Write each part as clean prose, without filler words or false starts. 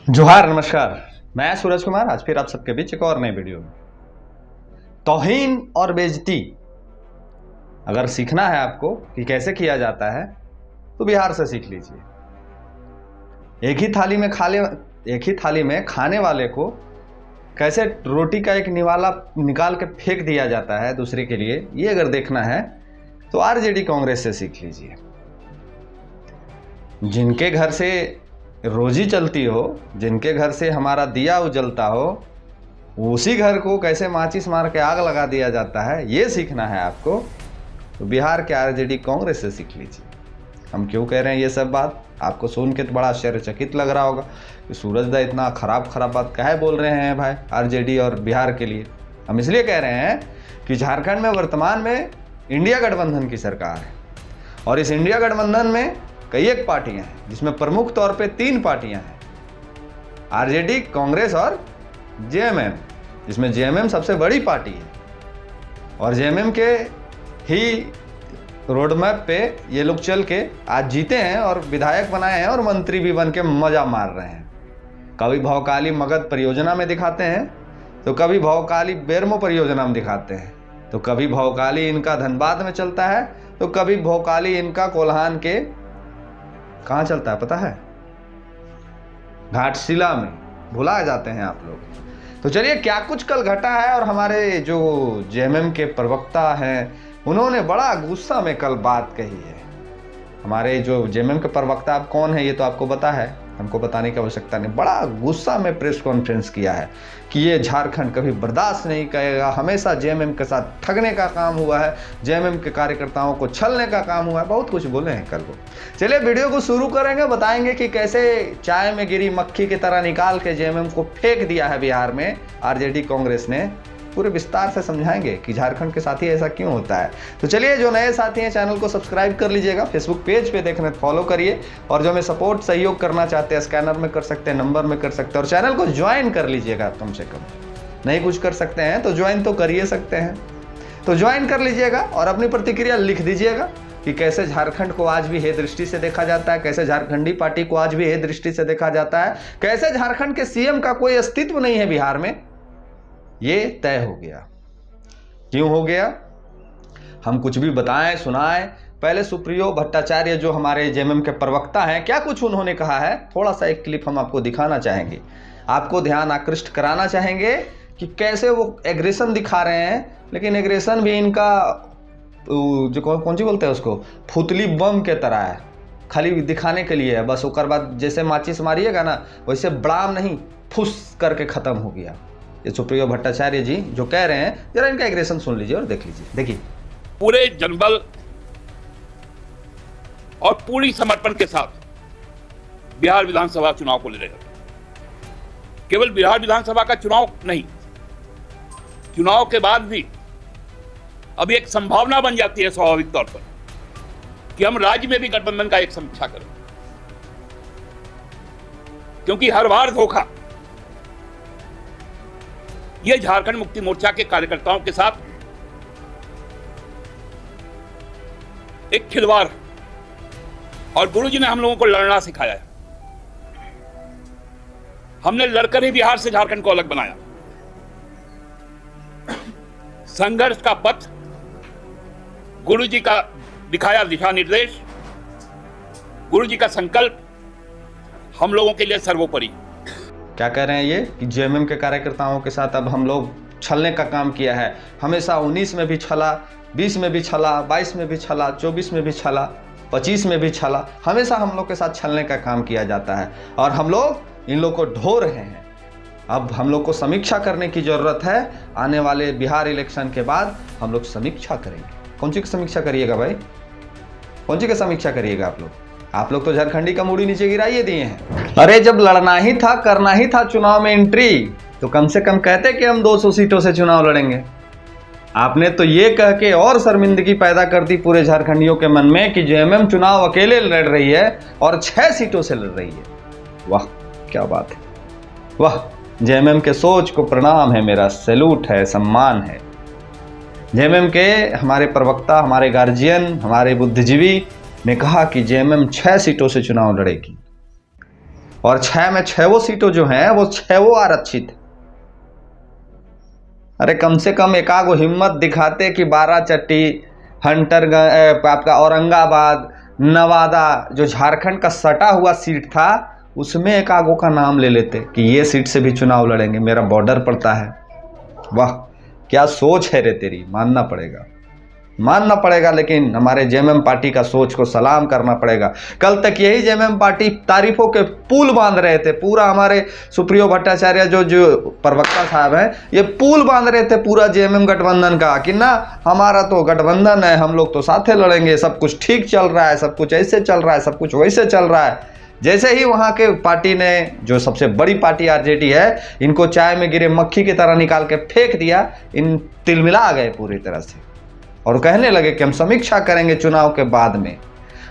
जोहार, नमस्कार। मैं सूरज कुमार आज फिर आप सबके बीच एक और नए वीडियो में। तौहीन और बेइज्जती अगर सीखना है आपको कि कैसे किया जाता है तो बिहार से सीख लीजिए। एक ही थाली में खाने वाले को कैसे रोटी का एक निवाला निकाल के फेंक दिया जाता है दूसरे के लिए, ये अगर देखना है तो आरजेडी कांग्रेस से सीख लीजिए। जिनके घर से रोजी चलती हो, जिनके घर से हमारा दिया उजलता हो, उसी घर को कैसे माचिस मार के आग लगा दिया जाता है, ये सीखना है आपको तो बिहार के आरजेडी कांग्रेस से सीख लीजिए। हम क्यों कह रहे हैं ये सब बात, आपको सुन के तो बड़ा आश्चर्यचकित लग रहा होगा कि सूरज दा इतना खराब बात काहे बोल रहे हैं भाई आरजेडी और बिहार के लिए। हम इसलिए कह रहे हैं कि झारखंड में वर्तमान में इंडिया गठबंधन की सरकार है और इस इंडिया गठबंधन में कई एक पार्टियां हैं, जिसमें प्रमुख तौर पे 3 पार्टियां हैं, आरजेडी, कांग्रेस और जेएमएम, जिसमें जेएमएम सबसे बड़ी पार्टी है और जेएमएम के ही रोड मैप पे ये लोग चल के आज जीते हैं और विधायक बनाए हैं और मंत्री भी बन के मजा मार रहे हैं। कभी भौकाली मगध परियोजना में दिखाते हैं तो कभी भौकाली बेरमो परियोजना में दिखाते हैं, तो कभी भौकाली इनका धनबाद में चलता है तो कभी भौकाली इनका कोल्हान के कहाँ चलता है पता है, घाटशिला में। भुला जाते हैं आप लोग। तो चलिए क्या कुछ कल घटा है और हमारे जो जेएमएम के प्रवक्ता हैं उन्होंने बड़ा गुस्सा में कल बात कही है। हमारे जो जेएमएम के प्रवक्ता अब कौन है ये तो आपको पता है, हमको बताने की आवश्यकता नहीं। बड़ा गुस्सा में प्रेस कॉन्फ्रेंस किया है कि ये झारखंड कभी बर्दाश्त नहीं करेगा, हमेशा जेएमएम के साथ ठगने का काम हुआ है, जेएमएम के कार्यकर्ताओं को छलने का काम हुआ है, बहुत कुछ बोले हैं कल वो। चलिए वीडियो को शुरू करेंगे, बताएंगे कि कैसे चाय में गिरी मक्खी की तरह निकाल के जेएमएम को फेंक दिया है बिहार में आरजेडी कांग्रेस ने। पूरे विस्तार से समझाएंगे कि झारखंड के साथी ऐसा क्यों होता है। तो चलिए, जो नए साथी हैं चैनल को सब्सक्राइब कर लीजिएगा, फेसबुक पेज पे देखना फॉलो करिए और जो हमें सपोर्ट सहयोग करना चाहते हैं स्कैनर में कर सकते हैं, नंबर में कर सकते हैं और चैनल को ज्वाइन कर लीजिएगा। कम से कम नहीं कुछ कर सकते हैं तो ज्वाइन तो कर ही सकते हैं, तो ज्वाइन कर लीजिएगा और अपनी प्रतिक्रिया लिख दीजिएगा कि कैसे झारखंड को आज भी हे दृष्टि से देखा जाता है, कैसे झारखंडी पार्टी को आज भी हे दृष्टि से देखा जाता है, कैसे झारखंड के सीएम का कोई अस्तित्व नहीं है बिहार में। ये तय हो गया। क्यों हो गया, हम कुछ भी बताएं सुनाएं, पहले सुप्रियो भट्टाचार्य जो हमारे जेएमएम के प्रवक्ता हैं, क्या कुछ उन्होंने कहा है, थोड़ा सा एक क्लिप हम आपको दिखाना चाहेंगे, आपको ध्यान आकृष्ट कराना चाहेंगे कि कैसे वो एग्रेशन दिखा रहे हैं। लेकिन एग्रेशन भी इनका जो कौन सी बोलते हैं उसको, फुतली बम के तरह है, खाली दिखाने के लिए है बस। उसके बाद जैसे माचिस मारिएगा ना वैसे बड़ाम नहीं फुस करके खत्म हो गया। ये सुप्रियो भट्टाचार्य जी जो कह रहे हैं, जरा इनका एग्रेशन सुन लीजिए और देख लीजिए। देखिए, पूरे जनबल और पूरी समर्पण के साथ बिहार विधानसभा चुनाव को लड़ेगा। केवल बिहार विधानसभा का चुनाव नहीं, चुनाव के बाद भी अब एक संभावना बन जाती है स्वाभाविक तौर पर कि हम राज्य में भी गठबंधन का एक समीक्षा करें, क्योंकि हर बार धोखा ये झारखंड मुक्ति मोर्चा के कार्यकर्ताओं के साथ एक खिलवाड़, और गुरुजी ने हम लोगों को लड़ना सिखाया है। हमने लड़कर ही बिहार से झारखंड को अलग बनाया। संघर्ष का पथ, गुरुजी का दिखाया दिशा निर्देश, गुरुजी का संकल्प हम लोगों के लिए सर्वोपरि। क्या कह रहे हैं ये कि जेएमएम के कार्यकर्ताओं के साथ अब हम लोग छलने का काम किया है। हमेशा 19 में भी छला, 20 में भी छला, 22 में भी छला, 24 में भी छला, 25 में भी छला, हमेशा हम लोग के साथ छलने का काम किया जाता है और हम लोग इन लोग को ढो रहे हैं। अब हम लोग को समीक्षा करने की जरूरत है। आने वाले बिहार इलेक्शन के बाद हम लोग समीक्षा करेंगे। कौन सी की समीक्षा करिएगा भाई, कौन सी की समीक्षा करिएगा आप लोग तो झारखंडी का मूड़ी नीचे गिराइए दिए हैं। अरे जब लड़ना ही था, करना ही था चुनाव में एंट्री, तो कम से कम कहते कि हम 200 सीटों से चुनाव लड़ेंगे। आपने तो ये कह के और शर्मिंदगी पैदा कर दी पूरे झारखंडियों के मन में कि जेएमएम चुनाव अकेले लड़ रही है और 6 सीटों से लड़ रही है। वाह क्या बात है, वाह। जेएमएम के सोच को प्रणाम है, मेरा सैल्यूट है, सम्मान है। जेएमएम के हमारे प्रवक्ता, हमारे गार्जियन, हमारे बुद्धिजीवी ने कहा कि जेएमएम 6 सीटों से चुनाव लड़ेगी और 6 में 6 सीटों जो हैं वो 6 आरक्षित है। अरे कम से कम एकागो हिम्मत दिखाते कि बाराचट्टी, हंटरगंज, आपका औरंगाबाद, नवादा, जो झारखंड का सटा हुआ सीट था, उसमें एकागो का नाम ले लेते कि ये सीट से भी चुनाव लड़ेंगे, मेरा बॉर्डर पड़ता है। वाह क्या सोच है रे तेरी, मानना पड़ेगा। लेकिन हमारे जेएमएम पार्टी का सोच को सलाम करना पड़ेगा। कल तक यही जेएमएम पार्टी तारीफों के पुल बांध रहे थे, पूरा हमारे सुप्रियो भट्टाचार्य जो प्रवक्ता साहब हैं, ये पुल बांध रहे थे पूरा जेएमएम गठबंधन का कि ना हमारा तो गठबंधन है, हम लोग तो साथे लड़ेंगे, सब कुछ ठीक चल रहा है, सब कुछ ऐसे चल रहा है, सब कुछ वैसे चल रहा है। जैसे ही वहां के पार्टी ने, जो सबसे बड़ी पार्टी आरजेडी है, इनको चाय में गिरे मक्खी की तरह निकाल के फेंक दिया, इन तिलमिला गए पूरी तरह से और कहने लगे कि हम समीक्षा करेंगे चुनाव के बाद में।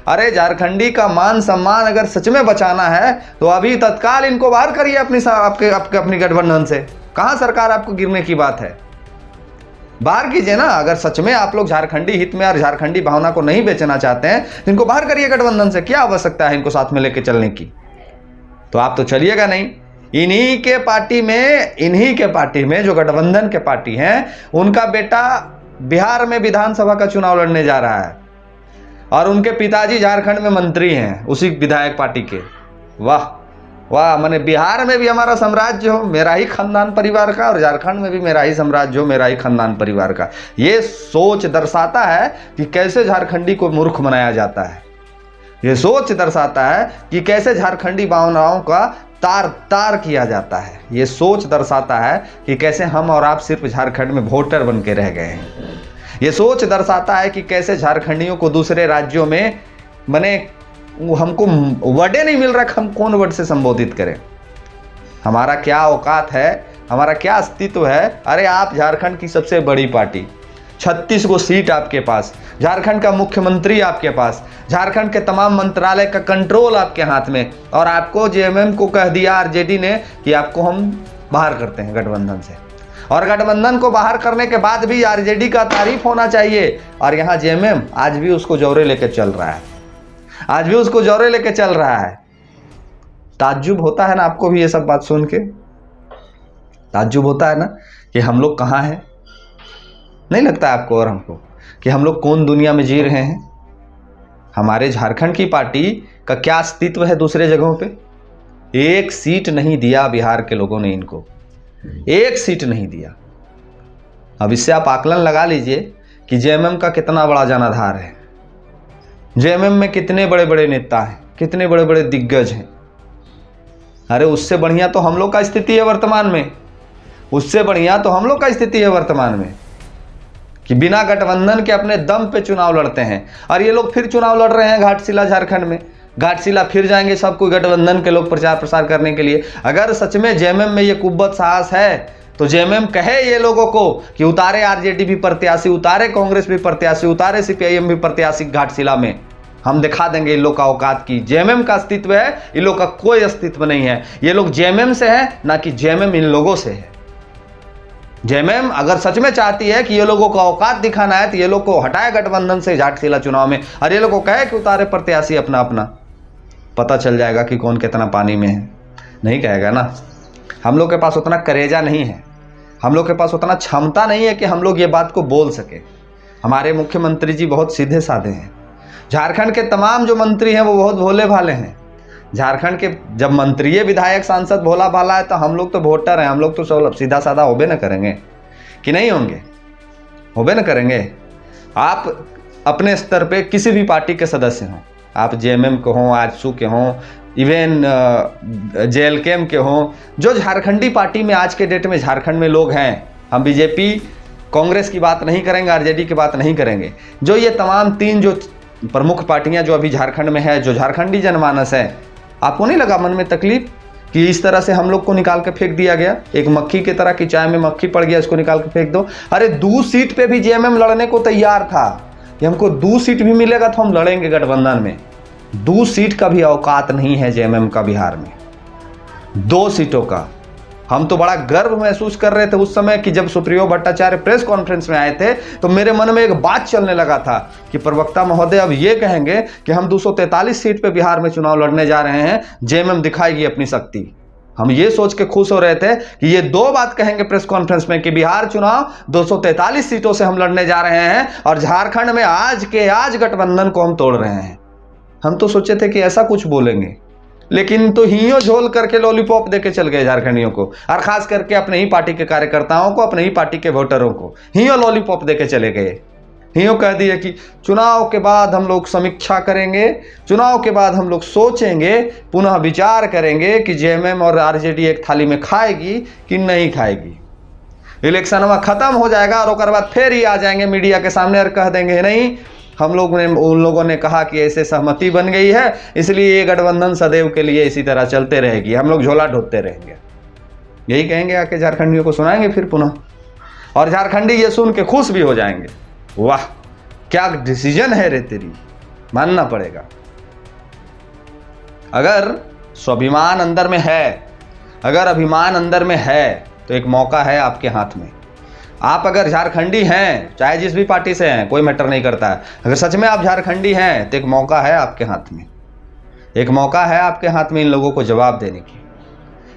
अरे झारखंडी का मान सम्मान अगर सच में बचाना है तो अभी तत्काल इनको बाहर करिए अपनी गठबंधन से। कहां सरकार आपको गिरने की बात है, बाहर कीजिए ना। अगर सच में आप लोग झारखंडी हित में और झारखंडी भावना को नहीं बेचना चाहते हैं तो इनको बाहर करिए गठबंधन से। क्या आवश्यकता है इनको साथ में लेके चलने की? तो आप तो चलिएगा नहीं। इन्हीं के पार्टी में जो गठबंधन के पार्टी हैं, उनका बेटा बिहार में विधानसभा का चुनाव लड़ने जा रहा है और उनके पिताजी झारखंड में मंत्री हैं उसी विधायक पार्टी के। वाह वाह, माने बिहार में भी हमारा साम्राज्य हो, मेरा ही खानदान परिवार का, और झारखंड में भी मेरा ही साम्राज्य हो, मेरा ही खानदान परिवार का। ये सोच दर्शाता है कि कैसे झारखंडी को मूर्ख बनाया जाता है। ये सोच दर्शाता है कि कैसे झारखंडी भावनाओं का तार किया जाता है। ये सोच दर्शाता है कि कैसे हम और आप सिर्फ झारखंड में वोटर बन के रह गए हैं। ये सोच दर्शाता है कि कैसे झारखंडियों को दूसरे राज्यों में माने हमको वर्डे नहीं मिल रहा, हम कौन वर्ड से संबोधित करें। हमारा क्या औकात है, हमारा क्या अस्तित्व है। अरे आप झारखंड की सबसे बड़ी पार्टी, 36 गो सीट आपके पास, झारखंड का मुख्यमंत्री आपके पास, झारखंड के तमाम मंत्रालय का कंट्रोल आपके हाथ में, और आपको जेएमएम को कह दिया आरजेडी ने कि आपको हम बाहर करते हैं गठबंधन से। और गठबंधन को बाहर करने के बाद भी आरजेडी का तारीफ होना चाहिए, और यहाँ जेएमएम आज भी उसको जोरे लेकर चल रहा है, आज भी उसको जोरे लेके चल रहा है। ताज्जुब होता है ना आपको भी ये सब बात सुन के? ताज्जुब होता है ना कि हम लोग कहाँ हैं? नहीं लगता आपको और हमको कि हम लोग कौन दुनिया में जी रहे हैं? हमारे झारखंड की पार्टी का क्या अस्तित्व है दूसरे जगहों पे? एक सीट नहीं दिया बिहार के लोगों ने इनको, एक सीट नहीं दिया। अब इससे आप आकलन लगा लीजिए कि जेएमएम का कितना बड़ा जनाधार है, जेएमएम में कितने बड़े बड़े नेता हैं, कितने बड़े बड़े दिग्गज हैं। अरे उससे बढ़िया तो हम लोग का स्थिति है वर्तमान में, उससे बढ़िया तो हम लोग का स्थिति है वर्तमान में कि बिना गठबंधन के अपने दम पे चुनाव लड़ते हैं। और ये लोग फिर चुनाव लड़ रहे हैं घाटशिला झारखंड में, घाटशिला फिर जाएंगे सब कोई गठबंधन के लोग प्रचार प्रसार करने के लिए। अगर सच में जेएमएम में ये कुव्वत साहस है तो जेएमएम कहे ये लोगों को कि उतारे आरजेडी भी प्रत्याशी, उतारे कांग्रेस भी प्रत्याशी, उतारे सीपीआईएम भी प्रत्याशी घाटशिला में। हम दिखा देंगे इन लोग का औकात की। जेएमएम का अस्तित्व है, इन लोग का कोई अस्तित्व नहीं है। ये लोग जेएमएम से है ना कि जेएमएम इन लोगों से है। जेएमएम अगर सच में चाहती है कि ये लोगों को औकात दिखाना है तो ये लोग को हटाए गठबंधन से घाटशिला चुनाव में, और ये लोग को कहे कि उतारे प्रत्याशी अपना अपना। पता चल जाएगा कि कौन कितना पानी में है। नहीं कहेगा ना। हम लोग के पास उतना करेजा नहीं है, हम लोग के पास उतना क्षमता नहीं है कि हम लोग ये बात को बोल सके। हमारे मुख्यमंत्री जी बहुत सीधे साधे हैं। झारखंड के तमाम जो मंत्री हैं वो बहुत भोले भाले हैं। झारखंड के जब मंत्री विधायक सांसद भोला भाला है तो हम लोग तो वोटर हैं, हम लोग तो सीधा साधा होबे न करेंगे कि नहीं होंगे? होबे न करेंगे। आप अपने स्तर पे किसी भी पार्टी के सदस्य हों, आप जेएमएम के हों, आजसू के हों, इवन जेएलकेएम के हों, जो झारखंडी पार्टी में आज के डेट में झारखंड में लोग हैं, हम बीजेपी कांग्रेस की बात नहीं करेंगे, आरजेडी की बात नहीं करेंगे, जो ये तमाम 3 जो प्रमुख पार्टियां जो अभी झारखंड में है, जो झारखंडी जनमानस है, आपको नहीं लगा मन में तकलीफ कि इस तरह से हम लोग को निकाल के फेंक दिया गया? एक मक्खी की तरह कि चाय में मक्खी पड़ गया, इसको निकाल के फेंक दो। अरे 2 सीट पे भी जेएमएम लड़ने को तैयार था कि हमको 2 सीट भी मिलेगा तो हम लड़ेंगे गठबंधन में। 2 सीट का भी औकात नहीं है जेएमएम का बिहार में, 2 सीटों का। हम तो बड़ा गर्व महसूस कर रहे थे उस समय कि जब सुप्रियो भट्टाचार्य प्रेस कॉन्फ्रेंस में आए थे तो मेरे मन में एक बात चलने लगा था कि प्रवक्ता महोदय अब ये कहेंगे कि हम 243 सीट पे बिहार में चुनाव लड़ने जा रहे हैं, जेएमएम दिखाएगी अपनी शक्ति। हम ये सोच के खुश हो रहे थे कि ये दो बात कहेंगे प्रेस कॉन्फ्रेंस में कि बिहार चुनाव 243 सीटों से हम लड़ने जा रहे हैं और झारखंड में आज के आज गठबंधन को हम तोड़ रहे हैं। हम तो सोचे थे कि ऐसा कुछ बोलेंगे, लेकिन तो हियो झोल करके लॉलीपॉप देके चल गए झारखंडियों को, और खास करके अपने ही पार्टी के कार्यकर्ताओं को, अपने ही पार्टी के वोटरों को हियो लॉलीपॉप देके चले गए। हियो कह दिए कि चुनाव के बाद हम लोग समीक्षा करेंगे, चुनाव के बाद हम लोग सोचेंगे, पुनः विचार करेंगे कि जेएमएम और आरजेडी एक थाली में खाएगी कि नहीं खाएगी। इलेक्शन खत्म हो जाएगा और उसके बाद फिर ही आ जाएंगे मीडिया के सामने और कह देंगे नहीं, उन लोगों ने कहा कि ऐसे सहमति बन गई है, इसलिए ये गठबंधन सदैव के लिए इसी तरह चलते रहेगी, हम लोग झोला ढोते रहेंगे। यही कहेंगे आके झारखंडियों को सुनाएंगे फिर पुनः, और झारखंडी ये सुन के खुश भी हो जाएंगे। वाह क्या डिसीजन है रे तेरी, मानना पड़ेगा। अगर स्वाभिमान अंदर में है, अगर अभिमान अंदर में है, तो एक मौका है आपके हाथ में। आप अगर झारखंडी हैं, चाहे जिस भी पार्टी से हैं, कोई मैटर नहीं करता है, अगर सच में आप झारखंडी हैं तो एक मौका है आपके हाथ में, एक मौका है आपके हाथ में इन लोगों को जवाब देने की।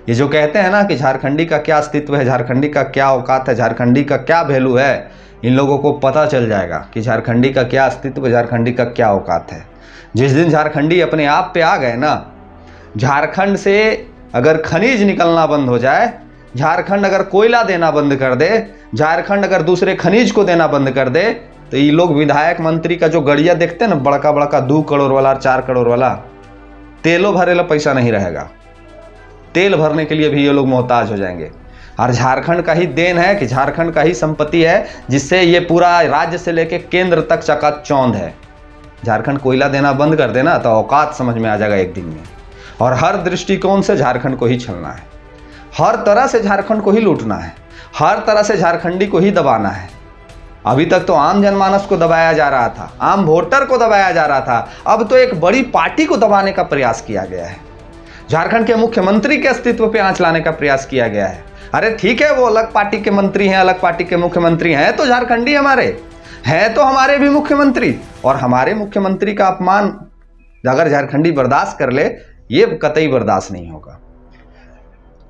ये जो कहते हैं ना कि झारखंडी का क्या अस्तित्व है, झारखंडी का क्या औकात है, झारखंडी का क्या वैल्यू है, इन लोगों को पता चल जाएगा कि झारखंडी का क्या अस्तित्व, झारखंडी का क्या औकात है। जिस दिन झारखंडी अपने आप पे आ गए ना, झारखंड से अगर खनिज निकलना बंद हो जाए, झारखंड अगर कोयला देना बंद कर दे, झारखंड अगर दूसरे खनिज को देना बंद कर दे, तो ये लोग विधायक मंत्री का जो गड़िया देखते हैं ना, बड़का बड़का 2 करोड़ वाला, 4 करोड़ वाला, तेलों भरेला पैसा नहीं रहेगा, तेल भरने के लिए भी ये लोग मोहताज हो जाएंगे। और झारखंड का ही देन है कि झारखंड का ही संपत्ति है जिससे ये पूरा राज्य से लेके केंद्र तक चकाचौंध है। झारखंड कोयला देना बंद कर देना तो औकात समझ में आ जाएगा एक दिन में, और हर दृष्टिकोण से झारखंड को ही छलना है, हर तरह से झारखंड को ही लूटना है, हर तरह से झारखंडी को ही दबाना है। अभी तक तो आम जनमानस को दबाया जा रहा था, आम वोटर को दबाया जा रहा था, अब तो एक बड़ी पार्टी को दबाने का प्रयास किया गया है। झारखंड के मुख्यमंत्री के अस्तित्व पे आंच लाने का प्रयास किया गया है। अरे ठीक है, वो अलग पार्टी के मंत्री हैं, अलग पार्टी के मुख्यमंत्री हैं, तो झारखंडी हमारे हैं, तो हमारे भी मुख्यमंत्री, और हमारे मुख्यमंत्री का अपमान अगर झारखंडी बर्दाश्त कर ले, ये कतई बर्दाश्त नहीं होगा।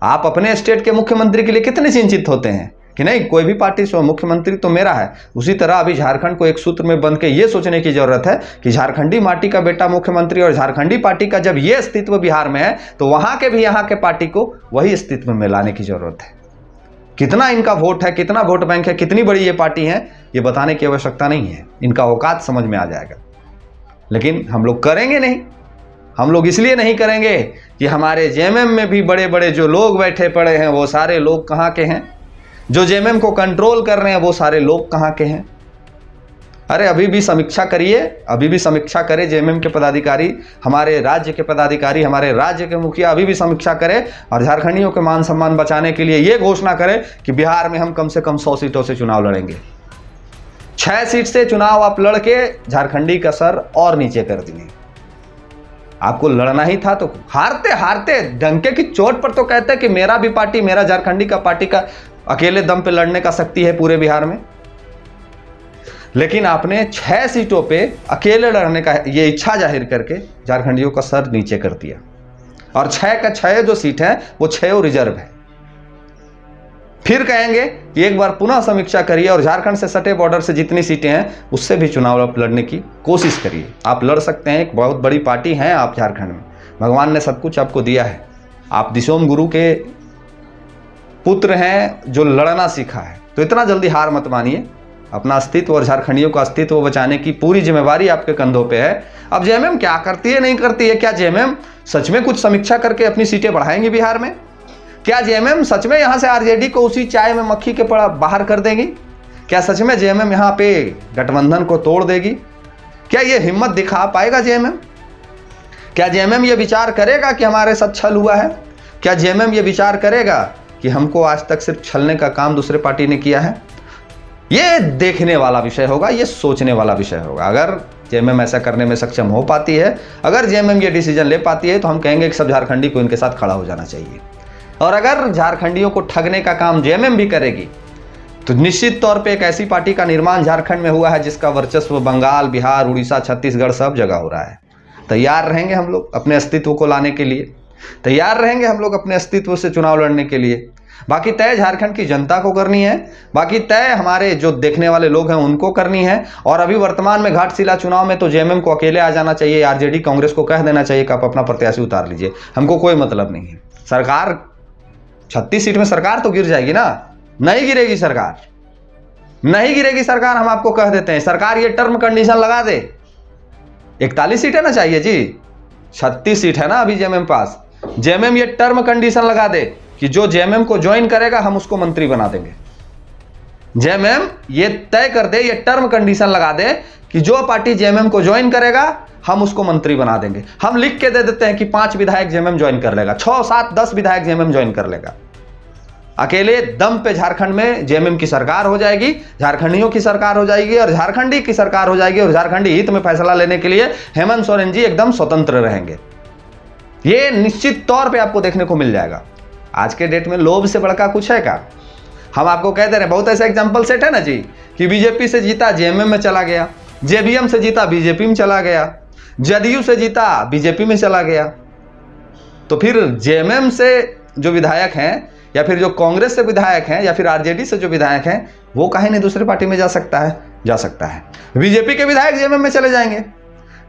आप अपने स्टेट के मुख्यमंत्री के लिए कितने चिंतित होते हैं कि नहीं कोई भी पार्टी से मुख्यमंत्री तो मेरा है, उसी तरह अभी झारखंड को एक सूत्र में बंध के ये सोचने की जरूरत है कि झारखंडी माटी का बेटा मुख्यमंत्री, और झारखंडी पार्टी का जब ये अस्तित्व बिहार में है तो वहां के भी यहाँ के पार्टी को वही अस्तित्व में लाने की जरूरत है। कितना इनका वोट है, कितना वोट बैंक है, कितनी बड़ी ये पार्टी है, ये बताने की आवश्यकता नहीं है, इनका औकात समझ में आ जाएगा। लेकिन हम लोग करेंगे नहीं। हम लोग इसलिए नहीं करेंगे कि हमारे जेएमएम में भी बड़े बड़े जो लोग बैठे पड़े हैं वो सारे लोग कहाँ के हैं, जो जेएमएम को कंट्रोल कर रहे हैं वो सारे लोग कहाँ के हैं। अरे अभी भी समीक्षा करिए, अभी भी समीक्षा करें जेएमएम के पदाधिकारी, हमारे राज्य के पदाधिकारी, हमारे राज्य के मुखिया अभी भी समीक्षा करें और झारखंडियों के मान सम्मान बचाने के लिए ये घोषणा करें कि बिहार में हम कम से कम 100 सीटों से चुनाव लड़ेंगे। 6 सीट से चुनाव आप लड़के झारखंडी का सर और नीचे कर दिए। आपको लड़ना ही था तो हारते हारते डंके की चोट पर तो कहते कि मेरा भी पार्टी, मेरा झारखंडी का पार्टी का अकेले दम पे लड़ने का शक्ति है पूरे बिहार में। लेकिन आपने 6 सीटों पे अकेले लड़ने का ये इच्छा जाहिर करके झारखंडियों का सर नीचे कर दिया, और 6 का 6 जो सीट है वो 6 रिजर्व है। फिर कहेंगे कि एक बार पुनः समीक्षा करिए और झारखंड से सटे बॉर्डर से जितनी सीटें हैं उससे भी चुनाव आप लड़ने की कोशिश करिए। आप लड़ सकते हैं, एक बहुत बड़ी पार्टी है आप झारखंड में, भगवान ने सब कुछ आपको दिया है, आप दिशोम गुरु के पुत्र हैं जो लड़ना सीखा है, तो इतना जल्दी हार मत मानिए। अपना अस्तित्व और झारखंडियों का अस्तित्व बचाने की पूरी जिम्मेवारी आपके कंधों पे है। अब जेएमएम क्या करती है नहीं करती है, क्या जेएमएम सच में कुछ समीक्षा करके अपनी सीटें बढ़ाएंगी बिहार में? क्या जेएमएम सच में यहां से आरजेडी को उसी चाय में मक्खी के बाहर कर देगी? क्या सच में जेएमएम यहां पे गठबंधन को तोड़ देगी? क्या ये हिम्मत दिखा पाएगा जेएमएम? क्या जेएमएम ये विचार करेगा कि हमारे साथ छल हुआ है? क्या जेएमएम ये विचार करेगा कि हमको आज तक सिर्फ छलने का काम दूसरे पार्टी ने किया है? ये देखने वाला विषय होगा, ये सोचने वाला विषय होगा। अगर जेएमएम ऐसा करने में सक्षम हो पाती है, अगर जेएमएम ये डिसीजन ले पाती है, तो हम कहेंगे कि सब झारखंडी को इनके साथ खड़ा हो जाना चाहिए। और अगर झारखंडियों को ठगने का काम जेएमएम भी करेगी तो निश्चित तौर पे एक ऐसी पार्टी का निर्माण झारखंड में हुआ है जिसका वर्चस्व बंगाल, बिहार, उड़ीसा, छत्तीसगढ़ सब जगह हो रहा है। तैयार रहेंगे हम लोग अपने अस्तित्व को लाने के लिए, तैयार रहेंगे हम लोग अपने अस्तित्व से चुनाव लड़ने के लिए। बाकी तय झारखंड की जनता को करनी है, बाकी तय हमारे जो देखने वाले लोग हैं उनको करनी है। और अभी वर्तमान में घाटशिला चुनाव में तो जेएमएम को अकेले आ जाना चाहिए, आरजेडी कांग्रेस को कह देना चाहिए कि आप अपना प्रत्याशी उतार लीजिए, हमको कोई मतलब नहीं है। सरकार 36 सीट में सरकार तो गिर जाएगी ना, नहीं गिरेगी सरकार, नहीं गिरेगी सरकार, हम आपको कह देते हैं। सरकार ये टर्म कंडीशन लगा दे, 41 सीट है ना चाहिए जी, 36 सीट है ना अभी जेएमएम पास। जेएमएम ये टर्म कंडीशन लगा दे कि जो जेएमएम को ज्वाइन करेगा हम उसको मंत्री बना देंगे। जेएमएम ये तय कर दे, ये टर्म कंडीशन लगा दे कि जो पार्टी जेएमएम को ज्वाइन करेगा हम उसको मंत्री बना देंगे। हम लिख के दे देते हैं कि 5 विधायक जेएमएम ज्वाइन कर लेगा, 6, 7, 10 विधायक जेएमएम ज्वाइन कर लेगा। अकेले दम पे झारखंड में जेएमएम की सरकार हो जाएगी, झारखंडियों की सरकार हो जाएगी और झारखंडी की सरकार हो जाएगी। और झारखंडी हित में फैसला लेने के लिए हेमंत सोरेन जी एकदम स्वतंत्र रहेंगे। ये निश्चित तौर पे आपको देखने को मिल जाएगा। आज के डेट में लोभ से बड़का कुछ है क्या? हम आपको कह दे रहे हैं, बहुत ऐसा एग्जांपल सेट है ना जी कि बीजेपी से जीता जेएमएम में चला गया, जेबीएम से जीता बीजेपी में चला गया, जदयू से जीता बीजेपी में चला गया। तो फिर जेएमएम से जो विधायक हैं या फिर जो कांग्रेस से विधायक हैं या फिर आरजेडी से जो विधायक हैं वो काहे नहीं दूसरी पार्टी में जा सकता है? जा सकता है। बीजेपी के विधायक जेएमएम में चले जाएंगे,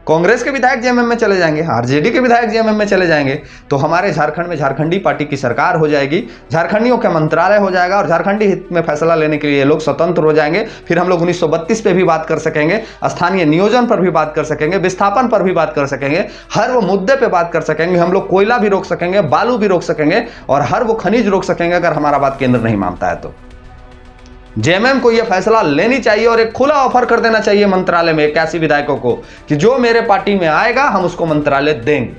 कांग्रेस के विधायक जेएमएम में चले जाएंगे, आरजेडी के विधायक जेएमएम में चले जाएंगे, तो हमारे झारखंड में झारखंडी पार्टी की सरकार हो जाएगी, झारखंडियों का मंत्रालय हो जाएगा और झारखंडी हित में फैसला लेने के लिए लोग स्वतंत्र हो जाएंगे। फिर हम लोग 1932 पे भी बात कर सकेंगे, स्थानीय नियोजन पर भी बात कर सकेंगे, विस्थापन पर भी बात कर सकेंगे, हर वो मुद्दे पे बात कर सकेंगे। हम लोग कोयला भी रोक सकेंगे, बालू भी रोक सकेंगे और हर वो खनिज रोक सकेंगे अगर हमारा बात केंद्र नहीं मानता है तो। जेएमएम को यह फैसला लेनी चाहिए और एक खुला ऑफर कर देना चाहिए मंत्रालय में 81 विधायकों को कि जो मेरे पार्टी में आएगा हम उसको मंत्रालय देंगे।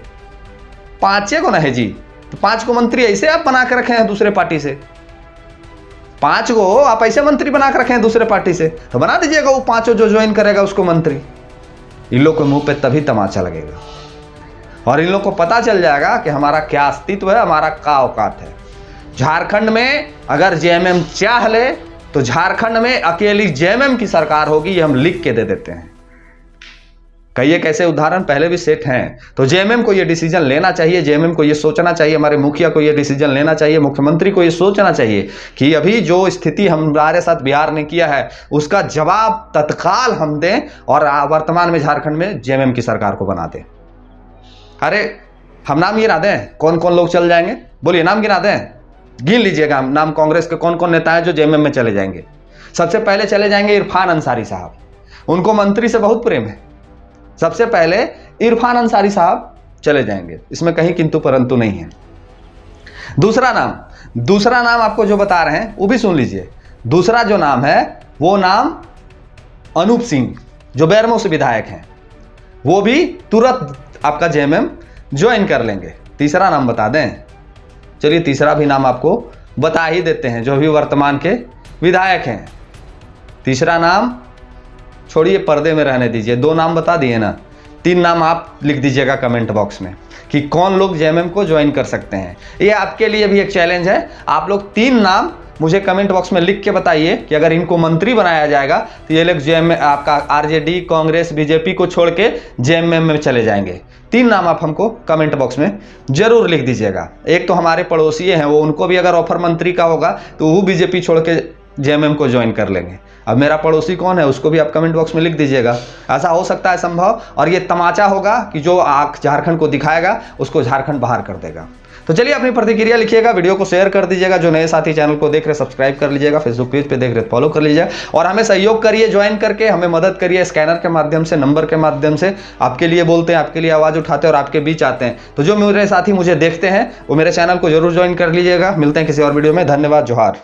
5 को ना है जी, तो 5 को मंत्री ऐसे आप बना के रखे हैं दूसरे पार्टी से, 5 को आप ऐसे मंत्री बना के रखे हैं दूसरे पार्टी से, तो बना दीजिएगा वो 5 जो ज्वाइन करेगा उसको मंत्री। इन लोग के मुंह पे तभी तमाचा लगेगा और इन लोग को पता चल जाएगा कि हमारा क्या अस्तित्व है, हमारा क्या औकात है। झारखंड में अगर जेएमएम चाह ले तो झारखंड में अकेली जेएमएम की सरकार होगी, ये हम लिख के दे देते हैं। कई एक ऐसे उदाहरण पहले भी सेट हैं। तो जेएमएम को ये डिसीजन लेना चाहिए, जेएमएम को ये सोचना चाहिए, हमारे मुखिया को ये डिसीजन लेना चाहिए, मुख्यमंत्री को ये सोचना चाहिए कि अभी जो स्थिति हमारे साथ बिहार ने किया है उसका जवाब तत्काल हम दें और वर्तमान में झारखंड में जेएमएम की सरकार को बना दें। अरे हम नाम गिना दें कौन कौन लोग चल जाएंगे, बोलिए नाम गिना दें, गिन लीजिएगा नाम कांग्रेस के कौन कौन नेता हैं जो जेएमएम में चले जाएंगे। सबसे पहले चले जाएंगे इरफान अंसारी साहब, उनको मंत्री से बहुत प्रेम है। सबसे पहले इरफान अंसारी साहब चले जाएंगे, इसमें कहीं किंतु परंतु नहीं है। दूसरा नाम आपको जो बता रहे हैं वो भी सुन लीजिए। दूसरा जो नाम है वो नाम अनूप सिंह जो बेरमो से विधायक हैं, वो भी तुरंत आपका जेएमएम ज्वाइन कर लेंगे। तीसरा नाम बता दें, चलिए तीसरा भी नाम आपको बता ही देते हैं जो भी वर्तमान के विधायक हैं। तीसरा नाम छोड़िए, पर्दे में रहने दीजिए, 2 नाम बता दिए ना, 3 नाम आप लिख दीजिएगा कमेंट बॉक्स में कि कौन लोग जेएमएम को ज्वाइन कर सकते हैं। ये आपके लिए भी एक चैलेंज है, आप लोग 3 नाम मुझे कमेंट बॉक्स में लिख के बताइए कि अगर इनको मंत्री बनाया जाएगा तो ये लोग जेएमएम आपका आरजेडी, कांग्रेस, बीजेपी को छोड़ के जेएमएम में चले जाएंगे। 3 नाम आप हमको कमेंट बॉक्स में जरूर लिख दीजिएगा। एक तो हमारे पड़ोसी हैं, वो उनको भी अगर ऑफर मंत्री का होगा तो वो बीजेपी छोड़ के जेएमएम को ज्वाइन कर लेंगे। अब मेरा पड़ोसी कौन है उसको भी आप कमेंट बॉक्स में लिख दीजिएगा। ऐसा हो सकता है संभव, और ये तमाचा होगा कि जो आंख झारखंड को दिखाएगा उसको झारखंड बाहर कर देगा। तो चलिए अपनी प्रतिक्रिया लिखिएगा, वीडियो को शेयर कर दीजिएगा, जो नए साथी चैनल को देख रहे सब्सक्राइब कर लीजिएगा, फेसबुक पेज पे देख रहे फॉलो कर लीजिएगा और हमें सहयोग करिए, ज्वाइन करके हमें मदद करिए स्कैनर के माध्यम से, नंबर के माध्यम से। आपके लिए बोलते हैं, आपके लिए आवाज उठाते हैं और आपके बीच आते हैं। तो जो मेरे साथी मुझे देखते हैं वो मेरे चैनल को जरूर ज्वाइन कर लीजिएगा। मिलते हैं किसी और वीडियो में, धन्यवाद, जोहार।